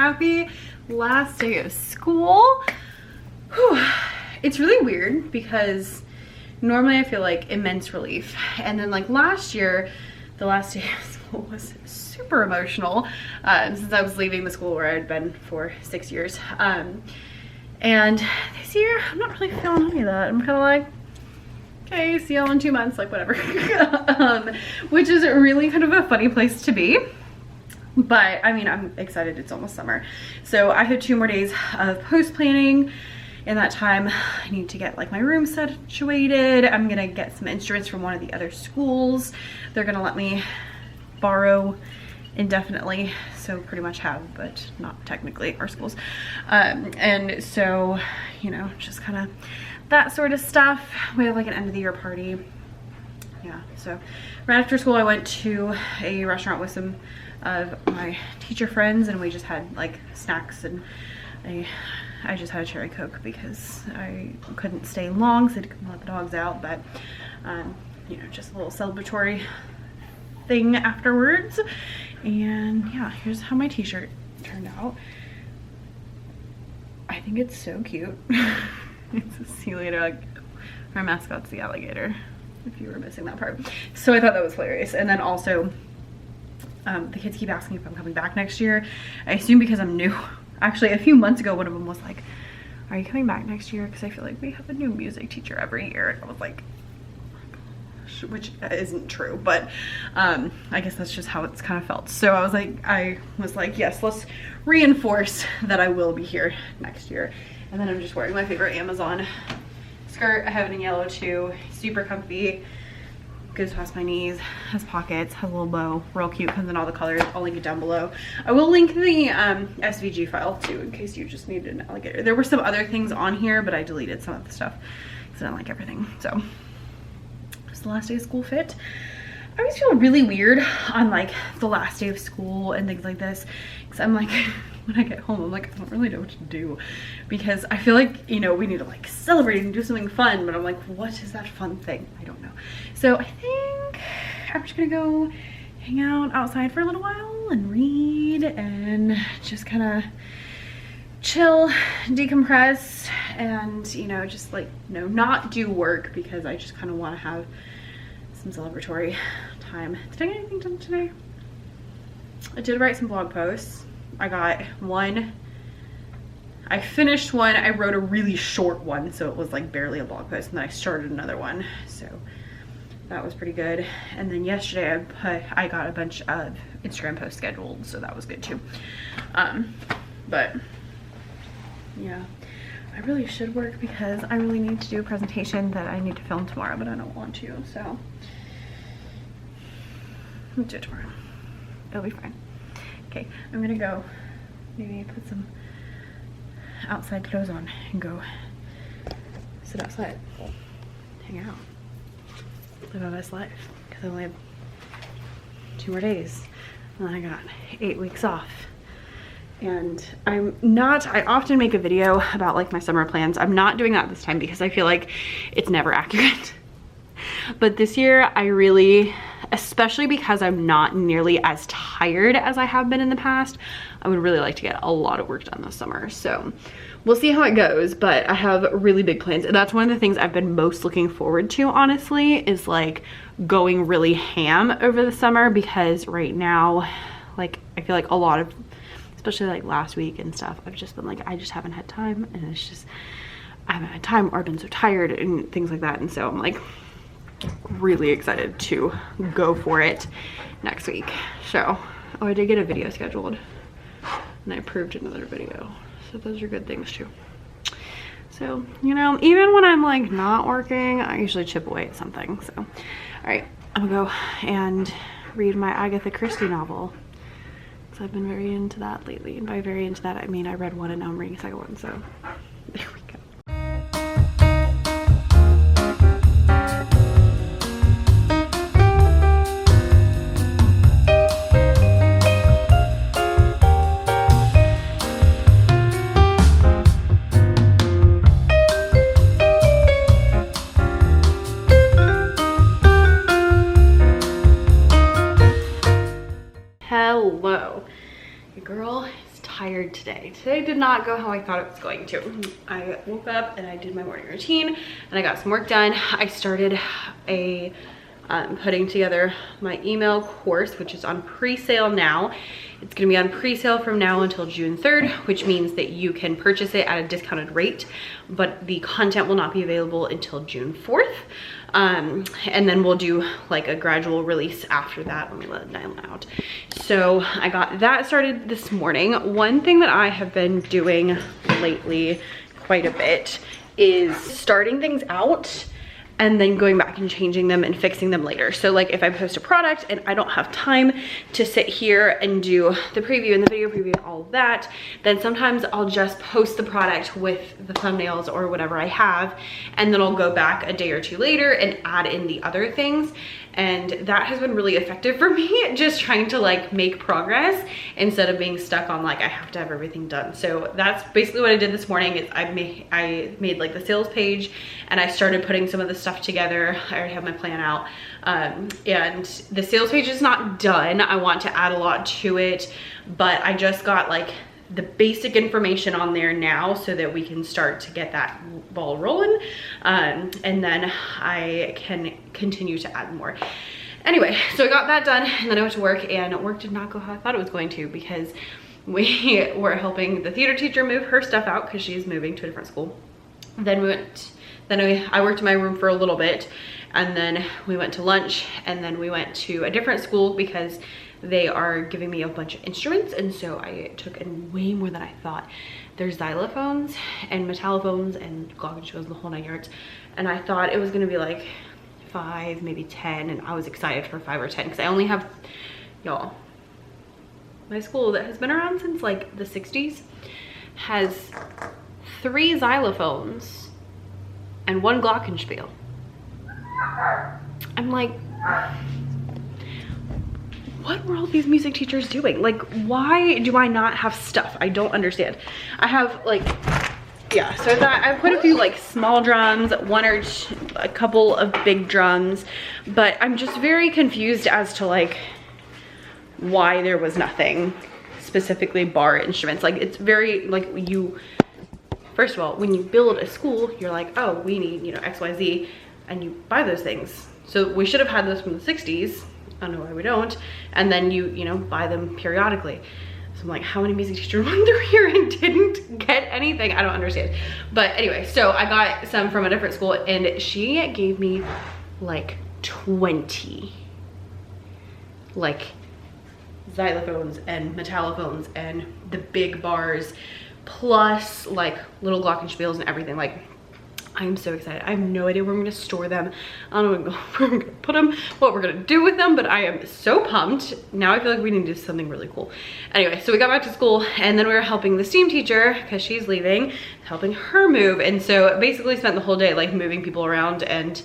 happy last day of school. Whew. It's really weird because normally I feel like immense relief, and then like last year, the last day of school was super emotional since I was leaving the school where I'd been for 6 years. And this year, I'm not really feeling any of that. I'm kind of like, okay, see y'all in 2 months, like whatever. Which is really kind of a funny place to be. But I mean, I'm excited, it's almost summer. So I have 2 more days of post-planning. In that time, I need to get like my room situated. I'm gonna get some instruments from one of the other schools. They're gonna let me borrow indefinitely, so pretty much have, but not technically our schools. And so, you know, just kind of that sort of stuff. We have like an end of the year party. Yeah, so right after school I went to a restaurant with some of my teacher friends, and we just had like snacks, and I just had a cherry Coke because I couldn't stay long, so I couldn't let the dogs out, but you know, just a little celebratory thing afterwards. And yeah, here's how my t-shirt turned out. I think it's so cute. It's a sea leader, like our mascot's the alligator, if you were missing that part. So I thought that was hilarious. And then also the kids keep asking if I'm coming back next year. I assume because I'm new. Actually, a few months ago, one of them was like, are you coming back next year? Because I feel like we have a new music teacher every year. And I was like, which isn't true, but I guess that's just how it's kind of felt. So I was like, yes, let's reinforce that I will be here next year. And then I'm just wearing my favorite Amazon skirt. I have it in yellow too, super comfy, goes past my knees, has pockets, has a little bow, real cute, comes in all the colors. I'll link it down below. I will link the SVG file too, in case you just needed an alligator. There were some other things on here, but I deleted some of the stuff because I don't like everything. So it's the last day of school fit. I always feel really weird on like the last day of school and things like this, because I'm like, when I get home, I'm like, I don't really know what to do, because I feel like, you know, we need to like celebrate and do something fun, but I'm like, what is that fun thing? I don't know. So I think I'm just gonna go hang out outside for a little while and read and just kind of chill, decompress, and, you know, just like, you know, not do work, because I just kind of want to have some celebratory time. Did I get anything done today? I did write some blog posts. I got one. I finished one. I wrote a really short one, so it was like barely a blog post, and then I started another one, so that was pretty good. And then yesterday I got a bunch of Instagram posts scheduled, so that was good too. But yeah, I really should work because I really need to do a presentation that I need to film tomorrow, but I don't want to, so I'll do it tomorrow. It'll be fine. Okay, I'm gonna go maybe put some outside clothes on and go sit outside, hang out, live my best life, because I only have 2 more days and then I got 8 weeks off. And I often make a video about like my summer plans. I'm not doing that this time because I feel like it's never accurate. But this year I really, especially because I'm not nearly as tired as I have been in the past, I would really like to get a lot of work done this summer. So we'll see how it goes, but I have really big plans. And that's one of the things I've been most looking forward to, honestly, is like going really ham over the summer, because right now, like, I feel like a lot of, especially like last week and stuff, I've just been like, I just haven't had time, and it's just, I haven't had time, or I've been so tired and things like that. And so I'm like really excited to go for it next week. So, oh, I did get a video scheduled and I approved another video. So those are good things too. So, you know, even when I'm like not working, I usually chip away at something. So, all right, I'm gonna go and read my Agatha Christie novel. So I've been very into that lately. And by very into that, I mean I read one and now I'm reading the second one. So there we go. Hello. Your girl is tired today. Today did not go how I thought it was going to. I woke up and I did my morning routine and I got some work done. I started putting together my email course, which is on pre-sale now. It's gonna be on pre-sale from now until June 3rd, which means that you can purchase it at a discounted rate, but the content will not be available until June 4th. And then we'll do like a gradual release after that when we let Nyla out. So I got that started this morning. One thing that I have been doing lately quite a bit is starting things out and then going back and changing them and fixing them later. So like if I post a product and I don't have time to sit here and do the preview and the video preview and all of that, then sometimes I'll just post the product with the thumbnails or whatever I have, and then I'll go back a day or two later and add in the other things. And that has been really effective for me, just trying to like make progress instead of being stuck on like I have to have everything done. So that's basically what I did this morning. Is I made like the sales page and I started putting some of the stuff together. I already have my plan out. And the sales page is not done. I want to add a lot to it, but I just got like the basic information on there now so that we can start to get that ball rolling. And then I can continue to add more. Anyway, so I got that done and then I went to work, and work did not go how I thought it was going to, because we were helping the theater teacher move her stuff out because she's moving to a different school. Then I worked in my room for a little bit, and then we went to lunch, and then we went to a different school because they are giving me a bunch of instruments, and so I took in way more than I thought. There's xylophones and metallophones and glockenspiels and the whole 9 yards, and I thought it was gonna be like 5, maybe 10, and I was excited for 5 or 10 because I only have, y'all, my school that has been around since like the 60s has 3 xylophones and 1 glockenspiel. I'm like, what were all these music teachers doing? Like, why do I not have stuff? I don't understand. I have like, yeah, so I thought I put a few like small drums, a couple of big drums, but I'm just very confused as to like why there was nothing specifically bar instruments. Like, it's very like, first of all, when you build a school, you're like, oh, we need, you know, XYZ, and you buy those things. So we should have had those from the 60s. I don't know why we don't. And then you know, buy them periodically. So I'm like, how many music teachers went through here and didn't get anything? I don't understand. But anyway, so I got some from a different school, and she gave me like 20 like xylophones and metallophones and the big bars, plus like little glockenspiels and everything. Like, I'm so excited. I have no idea where I'm gonna store them. I don't know where I'm gonna put them, what we're gonna do with them, but I am so pumped. Now I feel like we need to do something really cool. Anyway, so we got back to school, and then we were helping the STEAM teacher, because she's leaving, helping her move. And so basically spent the whole day like moving people around, and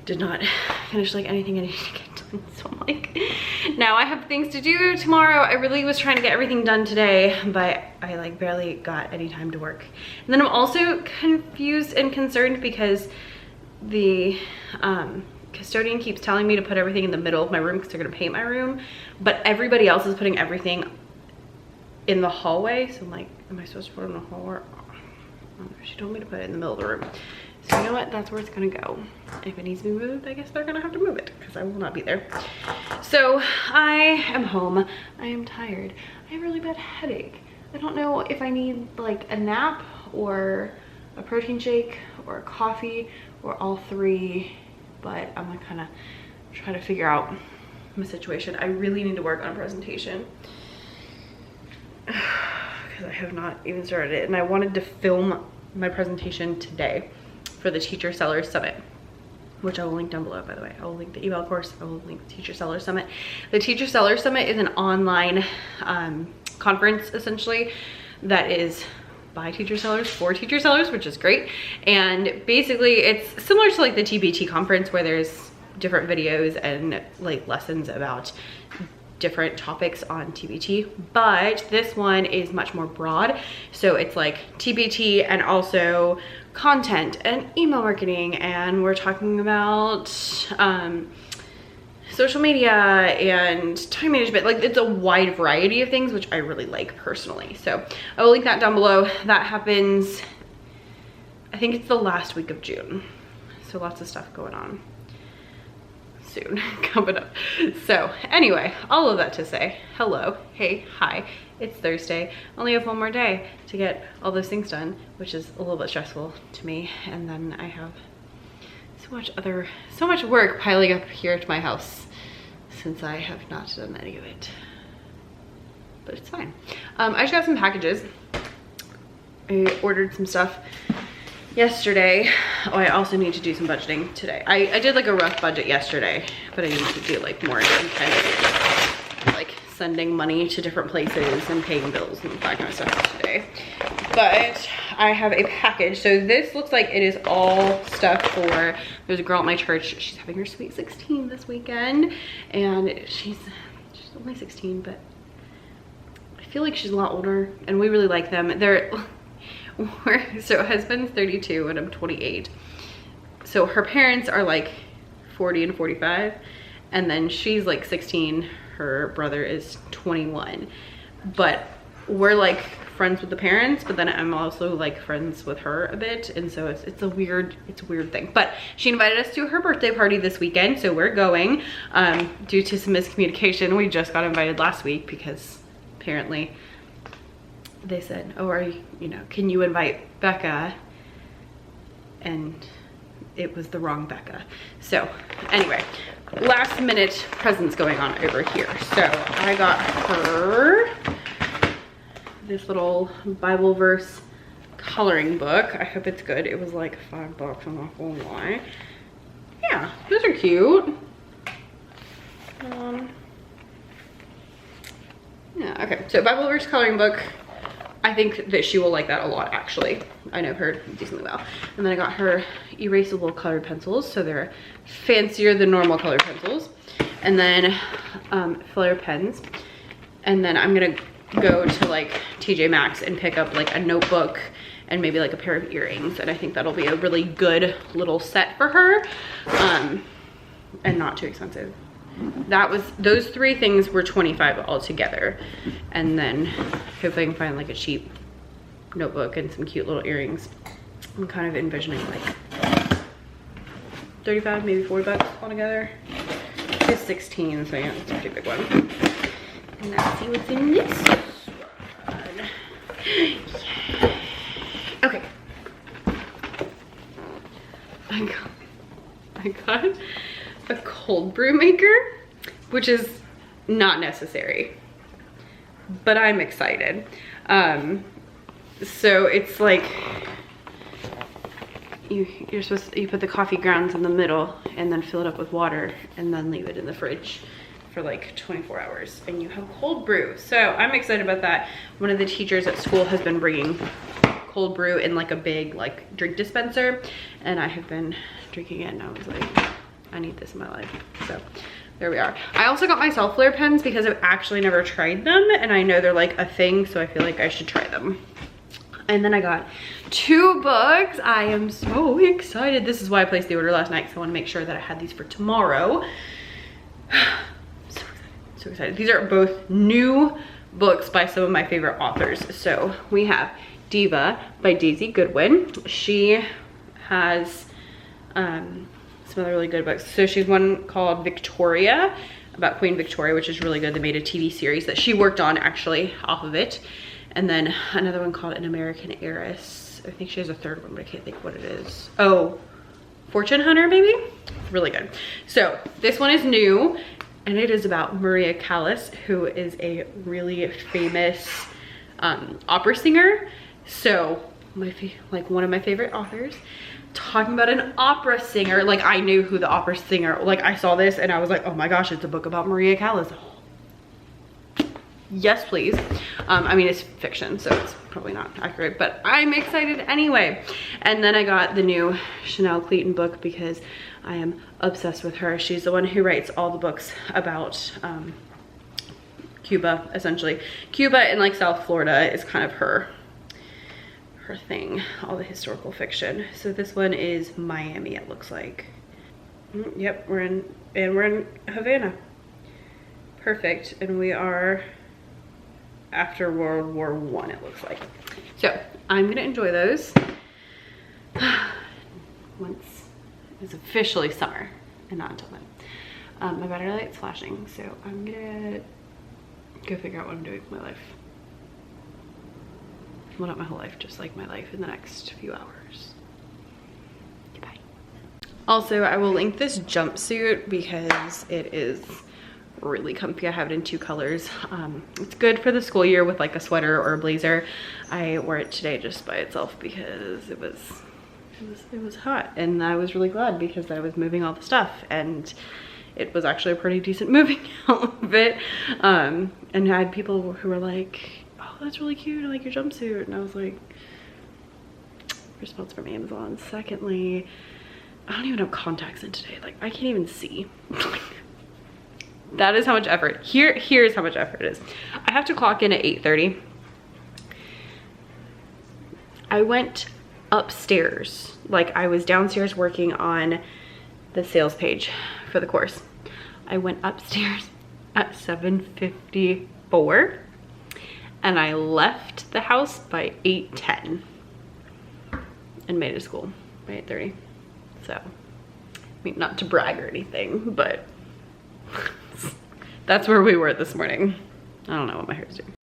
did not finish like anything I needed to get done. So I'm like, now I have things to do tomorrow. I really was trying to get everything done today, but I like barely got any time to work. And then I'm also confused and concerned because the custodian keeps telling me to put everything in the middle of my room because they're gonna paint my room, but everybody else is putting everything in the hallway. So I'm like, am I supposed to put it in the hallway? She told me to put it in the middle of the room. So you know what, that's where it's gonna go. If it needs to be moved, I guess they're gonna have to move it because I will not be there. So I am home. I am tired. I have a really bad headache. I don't know if I need like a nap or a protein shake or a coffee or all 3, but I'm gonna kind of try to figure out my situation. I really need to work on a presentation because I have not even started it, and I wanted to film my presentation today for the Teacher Sellers Summit, which I will link down below, by the way. I will link the email course. I will link the Teacher Sellers Summit. The Teacher Sellers Summit is an online conference, essentially, that is by teacher sellers for teacher sellers, which is great. And basically it's similar to like the TBT conference, where there's different videos and like lessons about different topics on TBT, but this one is much more broad. So it's like TBT and also content and email marketing, and we're talking about social media and time management. Like, it's a wide variety of things, which I really like personally. So I will link that down below. That happens, I think it's the last week of June. So lots of stuff going on soon coming up. So anyway, all of that to say hello, hey, hi, it's Thursday. Only have one more day to get all those things done, which is a little bit stressful to me. And then I have so much work piling up here at my house since I have not done any of it, but it's fine. I just got some packages. I ordered some stuff yesterday. Oh, I also need to do some budgeting today. I did like a rough budget yesterday, but I need to do like more kind of like sending money to different places and paying bills and that kind of stuff today. But I have a package. So this looks like it is all stuff for, there's a girl at my church, she's having her sweet 16 this weekend, and she's only 16, but I feel like she's a lot older, and we really like them. So husband's 32 and I'm 28. So her parents are like 40 and 45, and then she's like 16, her brother is 21. But we're like friends with the parents, but then I'm also like friends with her a bit, and so it's a weird thing. But she invited us to her birthday party this weekend, so we're going. Due to some miscommunication, we just got invited last week because apparently they said, oh, can you invite Becca? And it was the wrong Becca. So anyway, last minute presents going on over here. So I got her this little Bible verse coloring book. I hope it's good. It was like $5, I'm not gonna lie. Yeah, those are cute. Yeah, okay, so Bible verse coloring book. I think that she will like that a lot, actually. I know her decently well. And then I got her erasable colored pencils, so they're fancier than normal colored pencils. And then Flair pens. And then I'm gonna go to like TJ Maxx and pick up like a notebook and maybe like a pair of earrings, and I think that'll be a really good little set for her, and not too expensive. Those three things were $25 altogether, and then hopefully I can find like a cheap notebook and some cute little earrings. I'm kind of envisioning like 35, maybe $40 altogether. It's 16, so yeah, it's a pretty big one. And let's see what's in this one. Yeah. Okay. I got a cold brew maker, which is not necessary, but I'm excited. So it's like you put the coffee grounds in the middle and then fill it up with water and then leave it in the fridge for like 24 hours and you have cold brew. So I'm excited about that. One of the teachers at school has been bringing cold brew in like a big like drink dispenser, and I have been drinking it, and I was like, I need this in my life. So there we are. I also got myself Flair pens because I've actually never tried them, and I know they're like a thing, so I feel like I should try them. And then I got 2 books. I am so excited. This is why I placed the order last night, because I want to make sure that I had these for tomorrow. So excited. These are both new books by some of my favorite authors. So we have Diva by Daisy Goodwin. She has some other really good books. So she's one called Victoria, about Queen Victoria, which is really good. They made a TV series that she worked on actually off of it. And then another one called An American Heiress. I think she has a third one, but I can't think what it is. Oh, Fortune Hunter maybe? Really good. So this one is new, and it is about Maria Callas, who is a really famous opera singer. So like one of my favorite authors talking about an opera singer. Like I knew who the opera singer, like I saw this and I was like, oh my gosh, it's a book about Maria Callas. Yes, please. I mean, it's fiction, so it's probably not accurate, but I'm excited anyway. And then I got the new Chanel Clayton book because I am obsessed with her. She's the one who writes all the books about Cuba, essentially. Cuba and like South Florida is kind of her thing, all the historical fiction. So this one is Miami, it looks like. Yep, we're in Havana. Perfect. And we are after World War I, it looks like. So I'm gonna enjoy those once it's officially summer, and not until then. My battery light's flashing, so I'm gonna go figure out what I'm doing with my life. Well, not my whole life, just like my life in the next few hours. Goodbye. Also, I will link this jumpsuit because it is really comfy. I have it in 2 colors. It's good for the school year with like a sweater or a blazer. I wore it today just by itself because it was hot, and I was really glad because I was moving all the stuff, and it was actually a pretty decent moving outfit. And I had people who were like, "Oh, that's really cute. I like your jumpsuit," and I was like, response from Amazon. Secondly, I don't even have contacts in today. Like, I can't even see. That is how much effort. Here's how much effort it is. I have to clock in at 8:30. I went upstairs. Like, I was downstairs working on the sales page for the course. I went upstairs at 7:54 and I left the house by 8:10 and made it to school by 8:30. So, I mean, not to brag or anything, but that's where we were this morning. I don't know what my hair's doing.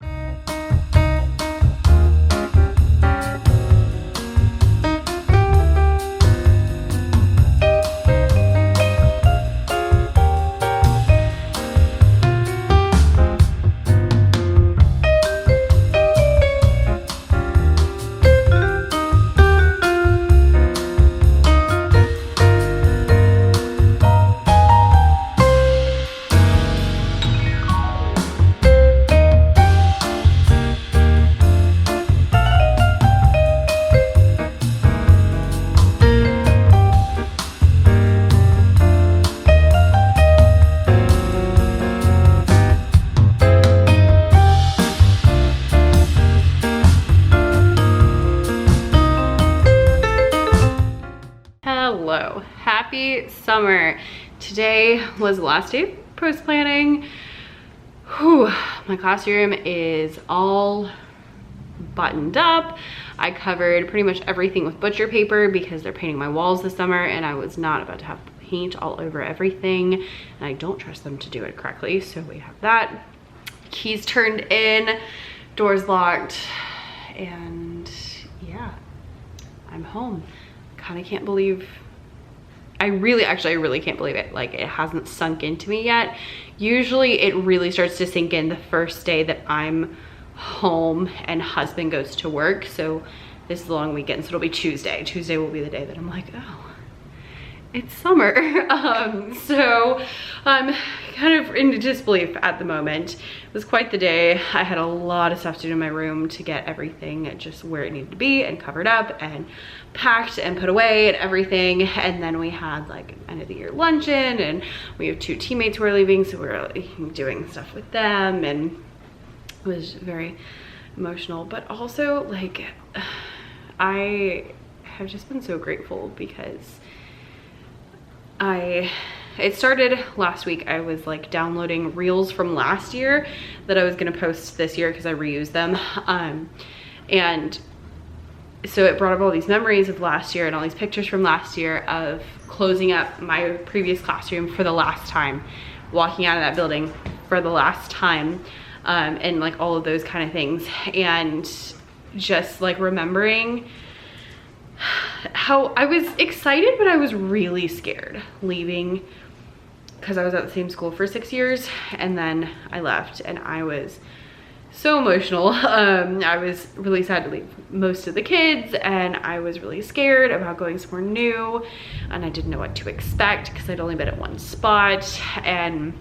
Hello, happy summer. Today was the last day of post planning. Whew, my classroom is all buttoned up. I covered pretty much everything with butcher paper because they're painting my walls this summer, and I was not about to have paint all over everything, and I don't trust them to do it correctly. So we have that. Keys turned in, doors locked, and yeah, I'm home. Kind of can't believe, I really can't believe it. Like, it hasn't sunk into me yet. Usually it really starts to sink in the first day that I'm home and husband goes to work. So this is the long weekend, so it'll be Tuesday. Tuesday will be the day that I'm like, oh, it's summer. So I'm kind of in disbelief at the moment. It was quite the day. I had a lot of stuff to do in my room to get everything just where it needed to be and covered up and packed and put away and everything. And then we had like an end of the year luncheon, and we have 2 teammates who are leaving, so we're doing stuff with them, and it was very emotional. But also, like, I have just been so grateful because it started last week. I was like downloading reels from last year that I was gonna post this year because I reused them. And so it brought up all these memories of last year and all these pictures from last year of closing up my previous classroom for the last time, walking out of that building for the last time, and like all of those kind of things. And just like remembering how I was excited, but I was really scared leaving because I was at the same school for 6 years, and then I left and I was so emotional. I was really sad to leave most of the kids, and I was really scared about going somewhere new, and I didn't know what to expect because I'd only been at one spot, and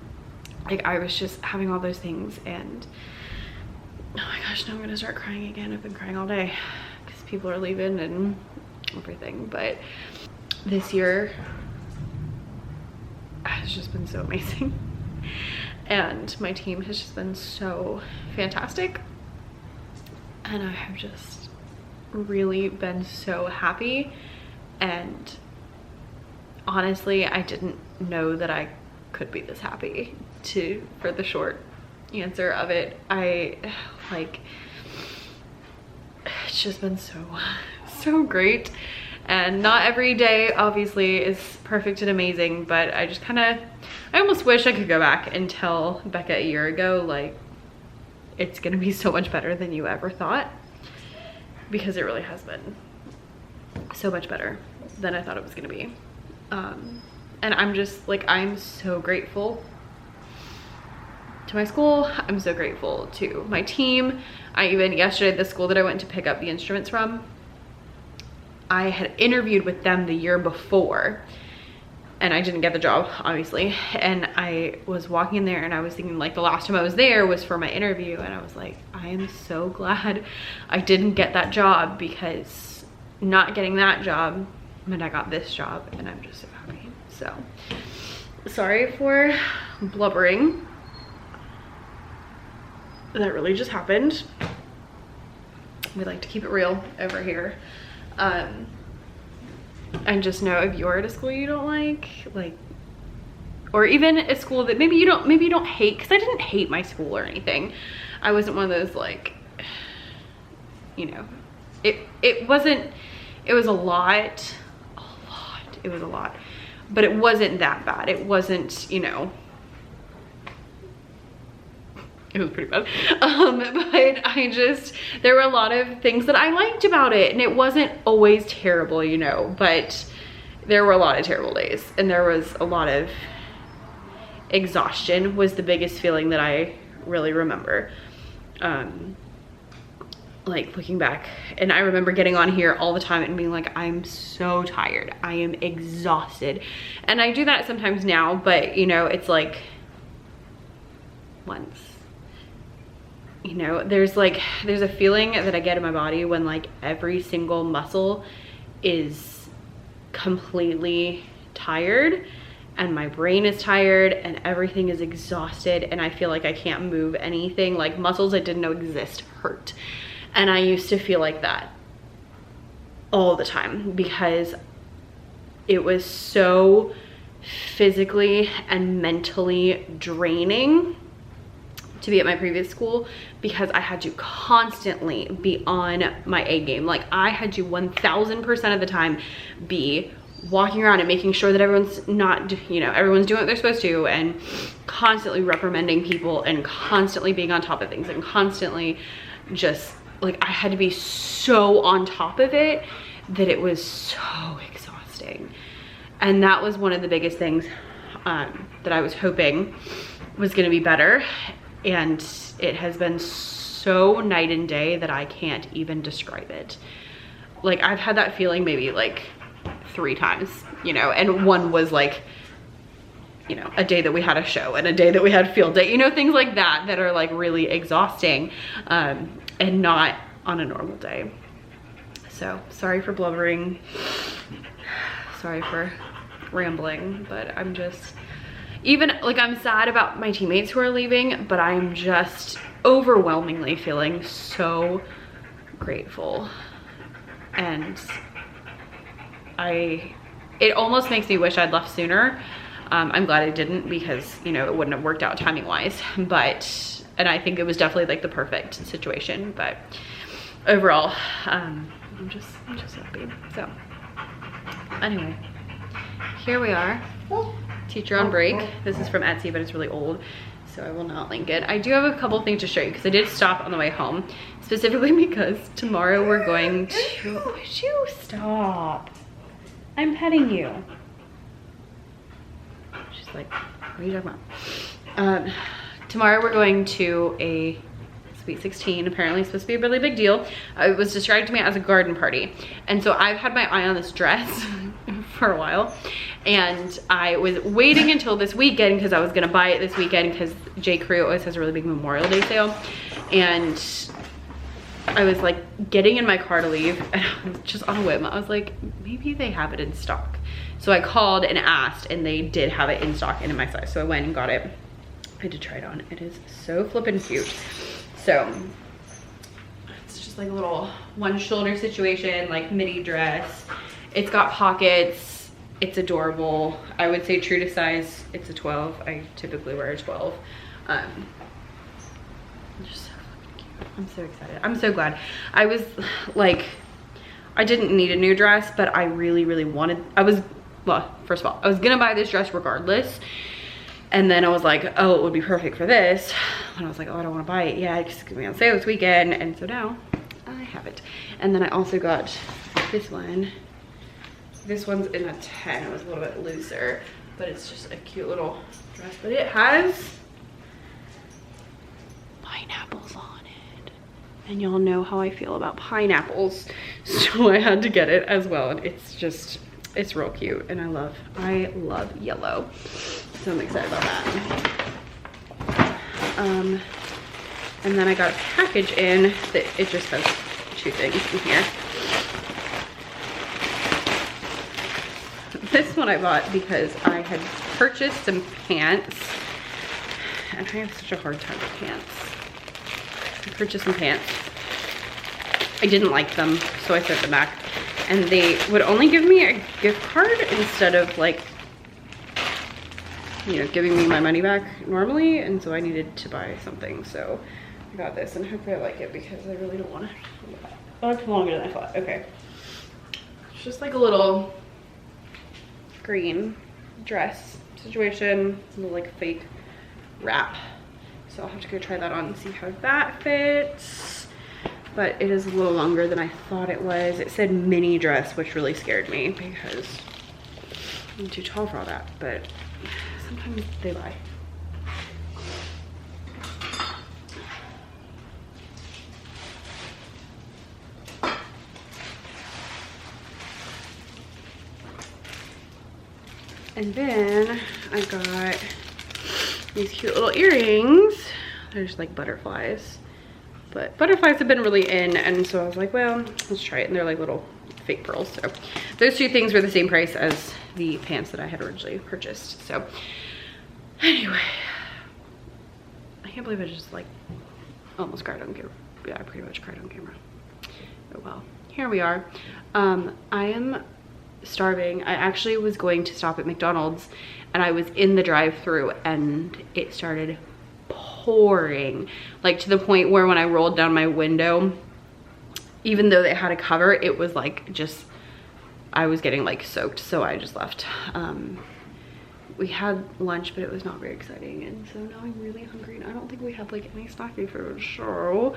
like I was just having all those things. And oh my gosh, now I'm gonna start crying again. I've been crying all day because people are leaving and everything. But this year has just been so amazing, and my team has just been so fantastic, and I have just really been so happy. And honestly, I didn't know that I could be this happy for the short answer of it. It's just been so great. And not every day obviously is perfect and amazing, but I almost wish I could go back and tell Becca a year ago, like, it's gonna be so much better than you ever thought, because it really has been so much better than I thought it was gonna be. And I'm just like, I'm so grateful to my school. I'm so grateful to my team. Yesterday, the school that I went to pick up the instruments from, I had interviewed with them the year before, and I didn't get the job, obviously. And I was walking in there and I was thinking, like, the last time I was there was for my interview, and I was like, I am so glad I didn't get that job, because not getting that job meant I got this job, and I'm just so happy. So sorry for blubbering. That really just happened. We like to keep it real over here. And just know, if you're at a school you don't like, or even a school that maybe you don't hate, because I didn't hate my school or anything. I wasn't one of those, like, you know, it was a lot, but it wasn't that bad. It wasn't, you know, it was pretty bad. But there were a lot of things that I liked about it, and it wasn't always terrible, you know, but there were a lot of terrible days, and there was a lot of exhaustion was the biggest feeling that I really remember. Like, looking back, and I remember getting on here all the time and being like, I'm so tired, I am exhausted. And I do that sometimes now, but, you know, it's like once, you know, there's a feeling that I get in my body when, like, every single muscle is completely tired, and my brain is tired, and everything is exhausted, and I feel like I can't move anything. Like, muscles I didn't know exist hurt. And I used to feel like that all the time, because it was so physically and mentally draining to be at my previous school, because I had to constantly be on my A game. Like, I had to 1000% of the time be walking around and making sure that everyone's not, you know, everyone's doing what they're supposed to, and constantly reprimanding people, and constantly being on top of things, and constantly just, like, I had to be so on top of it that it was so exhausting. And that was one of the biggest things that I was hoping was gonna be better. And it has been so night and day that I can't even describe it. Like, I've had that feeling maybe like 3 times, you know, and one was like, you know, a day that we had a show, and a day that we had field day, you know, things like that that are like really exhausting, and not on a normal day. So sorry for blubbering, sorry for rambling, but I'm just, even, like, I'm sad about my teammates who are leaving, but I'm just overwhelmingly feeling so grateful. And it almost makes me wish I'd left sooner. I'm glad I didn't, because, you know, it wouldn't have worked out timing wise, and I think it was definitely like the perfect situation. But overall, I'm just happy. So anyway, here we are, teacher on break. This is from Etsy, but it's really old, so I will not link it. I do have a couple things to show you, because I did stop on the way home, specifically because tomorrow we're going to, would you stop? I'm petting you. She's like, what are you talking about? Tomorrow we're going to a Sweet 16. Apparently it's supposed to be a really big deal. It was described to me as a garden party. And so I've had my eye on this dress for a while. And I was waiting until this weekend, because I was gonna buy it this weekend, because J. Crew always has a really big Memorial Day sale. And I was like getting in my car to leave, and I was just on a whim. I was like, maybe they have it in stock. So I called and asked, and they did have it in stock and in my size. So I went and got it. I did try it on. It is so flippin' cute. So it's just like a little one shoulder situation, like midi dress. It's got pockets. It's adorable. I would say true to size, it's a 12. I typically wear a 12. Just so fucking cute. I'm so excited. I'm so glad. I was like, I didn't need a new dress, but I really, really wanted, well, first of all, I was gonna buy this dress regardless. And then I was like, oh, it would be perfect for this. And I was like, oh, I don't wanna buy it yet, it's gonna be on sale this weekend. And so now I have it. And then I also got this one. This one's in a 10, it was a little bit looser, but it's just a cute little dress. But it has pineapples on it. And y'all know how I feel about pineapples. So I had to get it as well. And it's just, it's real cute. And I love yellow. So I'm excited about that. And then I got a package in that it just has 2 things in here. This one I bought because I had purchased some pants, and I have such a hard time with pants. I purchased some pants. I didn't like them, so I sent them back. And they would only give me a gift card instead of like, you know, giving me my money back normally. And so I needed to buy something. So I got this, and hopefully I like it because I really don't want to. Oh, it's longer than I thought. Okay. It's just like a little green dress situation, little like fake wrap. So I'll have to go try that on and see how that fits. But it is a little longer than I thought it was. It said mini dress, which really scared me because I'm too tall for all that, but sometimes they lie. And then I got these cute little earrings. They're just like butterflies. But butterflies have been really in, and so I was like, well, let's try it. And they're like little fake pearls. So those 2 things were the same price as the pants that I had originally purchased. So anyway, I can't believe I just like almost cried on camera. Yeah, I pretty much cried on camera. Oh well, here we are. I am starving. I actually was going to stop at McDonald's, and I was in the drive-thru and it started pouring, like to the point where when I rolled down my window, even though they had a cover, it was like just, I was getting like soaked, so I just left. We had lunch, but it was not very exciting, and so now I'm really hungry, and I don't think we have like any snacky food. So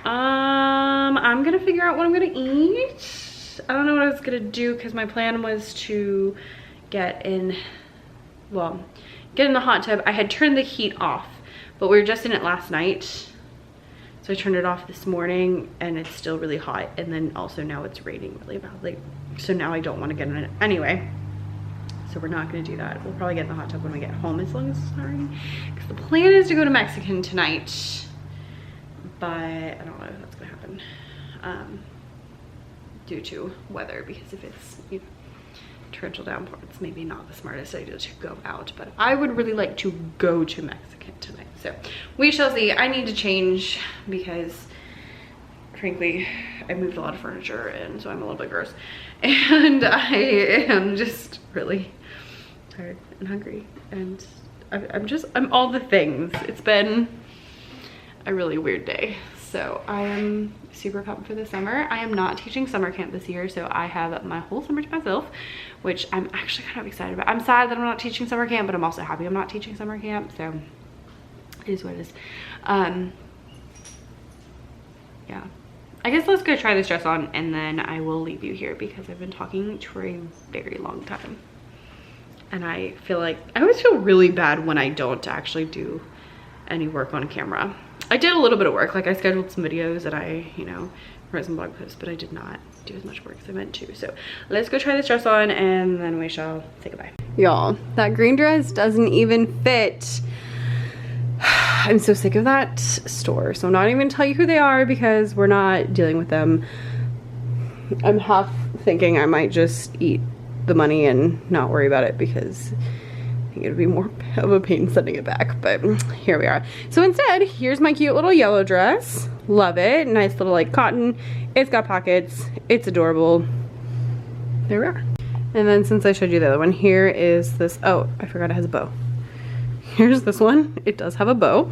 I'm gonna figure out what I'm gonna eat. I don't know what I was gonna do because my plan was to get in the hot tub. I had turned the heat off, but we were just in it last night. So I turned it off this morning and it's still really hot. And then also now it's raining really badly. So now I don't want to get in it anyway. So we're not gonna do that. We'll probably get in the hot tub when we get home as long as it's not raining. Because the plan is to go to Mexican tonight. But I don't know if that's gonna happen. Due to weather, because if it's, you know, torrential downpour, it's maybe not the smartest idea to go out, but I would really like to go to Mexican tonight. So we shall see. I need to change because frankly I moved a lot of furniture, and so I'm a little bit gross, and I am just really tired and hungry, and I'm all the things. It's been a really weird day. So I am super pumped for the summer. I am not teaching summer camp this year, so I have my whole summer to myself, which I'm actually kind of excited about. I'm sad that I'm not teaching summer camp, but I'm also happy I'm not teaching summer camp, so it is what it is. Yeah, I guess let's go try this dress on, and then I will leave you here because I've been talking for a very long time. And I feel like, I always feel really bad when I don't actually do any work on camera. I did a little bit of work, like I scheduled some videos and I, you know, wrote some blog posts, but I did not do as much work as I meant to. So let's go try this dress on and then we shall say goodbye. Y'all, that green dress doesn't even fit. I'm so sick of that store, so I'm not even gonna tell you who they are because we're not dealing with them. I'm half thinking I might just eat the money and not worry about it because I think it would be more of a pain sending it back, but here we are. So instead, here's my cute little yellow dress. Love it. Nice little like cotton. It's got pockets. It's adorable. There we are. And then since I showed you the other one, here is this, oh, I forgot it has a bow. Here's this one. It does have a bow.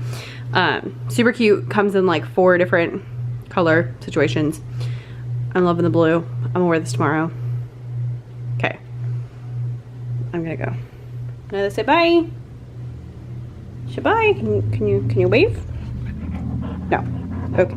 Super cute. Comes in like 4 different color situations. I'm loving the blue. I'm gonna wear this tomorrow. Okay. I'm gonna go. Now say bye. Say bye. Can you wave? No. Okay.